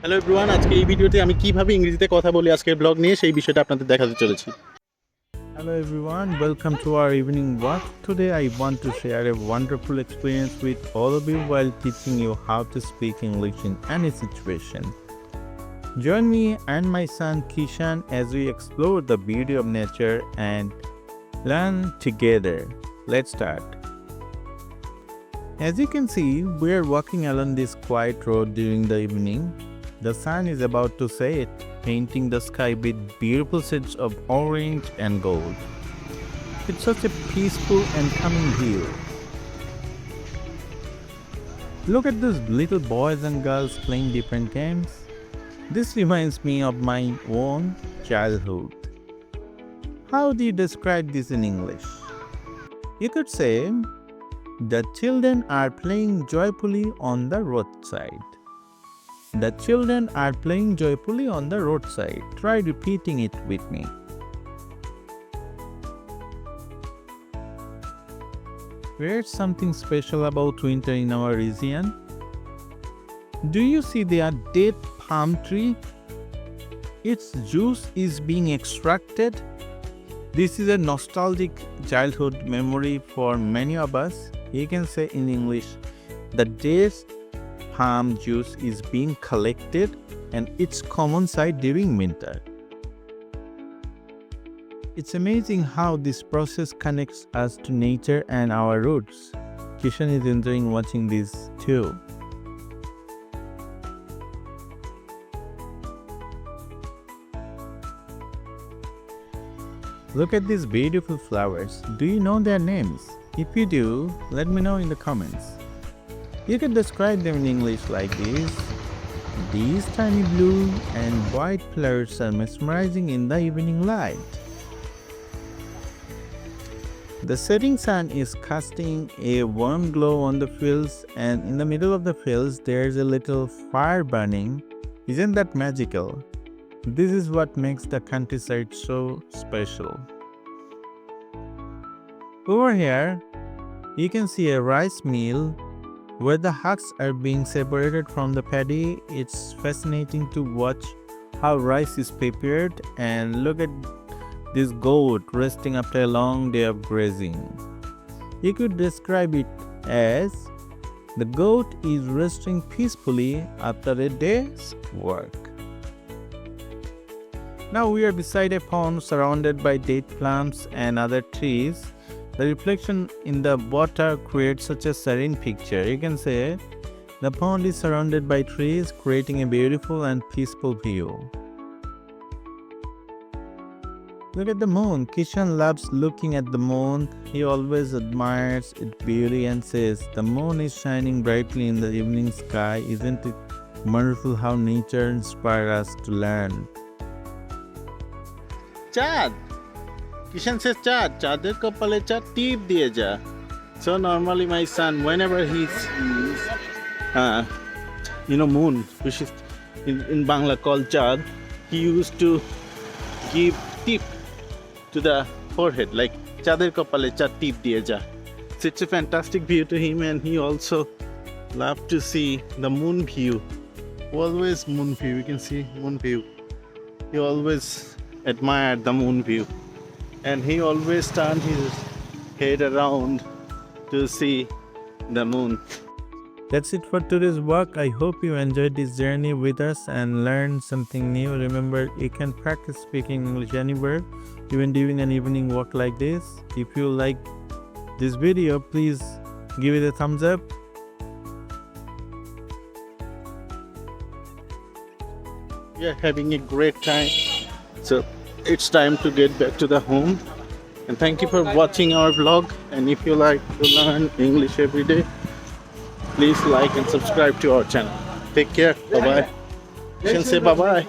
Hello everyone, আজকে এই ভিডিওতে আমি কিভাবে ইংরেজিতে কথা বলি আজকের ব্লগ নিয়ে সেই বিষয়টা আপনাদের দেখাতে চলেছি। Hello everyone, welcome to our evening walk. Today I want to share a wonderful experience with all of you while teaching you how to speak English in any situation. Join me and my son Kishan as we explore the beauty of nature and learn together. Let's start. As you can see, we are walking along this quiet road during the evening. The sun is about to set, painting the sky with beautiful shades of orange and gold. It's such a peaceful and calming view. Look at those little boys and girls playing different games. This reminds me of my own childhood. How do you describe this in English? You could say, the children are playing joyfully on the roadside. The children are playing joyfully on the roadside. Try repeating it with me. There's something special about winter in our region. Do you see their dead palm tree? Its juice is being extracted. This is a nostalgic childhood memory for many of us. You can say in English, the dead palm juice is being collected and it's common sight during winter. It's amazing how this process connects us to nature and our roots. Kishan is enjoying watching this too. Look at these beautiful flowers. Do you know their names? If you do, let me know in the comments. You can describe them in English like this. These tiny blue and white flowers are mesmerizing in the evening light. The setting sun is casting a warm glow on the fields, and in the middle of the fields there's a little fire burning. Isn't that magical? This is what makes the countryside so special. Over here, you can see a rice mill where the husks are being separated from the paddy. It's fascinating to watch how rice is prepared, and look at this goat resting after a long day of grazing. You could describe it as the goat is resting peacefully after a day's work. Now we are beside a pond surrounded by date palms and other trees. The reflection in the water creates such a serene picture. You can say the pond is surrounded by trees, creating a beautiful and peaceful view. Look at the moon. Kishan loves looking at the moon. He always admires its beauty and says, the moon is shining brightly in the evening sky. Isn't it wonderful how nature inspires us to learn? চাঁদ, Kishan says চাঁদ, চাঁদের কপালে চাঁদ টিপ দিয়ে যা. So normally my son, whenever he sees, moon, which is in Bangla called চাঁদ, he used to give tip to the forehead, like চাঁদের কপালে চাঁদ টিপ দিয়ে যা. So it's a fantastic view to him, and he also loved to see the moon view. Always moon view, you can see moon view. He always admired the moon view, and he always turned his head around to see the moon. That's it for today's walk. I hope you enjoyed this journey with us and learned something new. Remember, you can practice speaking English anywhere, even during an evening walk like this. If you like this video, please give it a thumbs up. We are having a great time, so it's time to get back to the home. And thank you for watching our vlog. And if you like to learn English every day, please like and subscribe to our channel. Take care. Bye bye. You can say bye bye.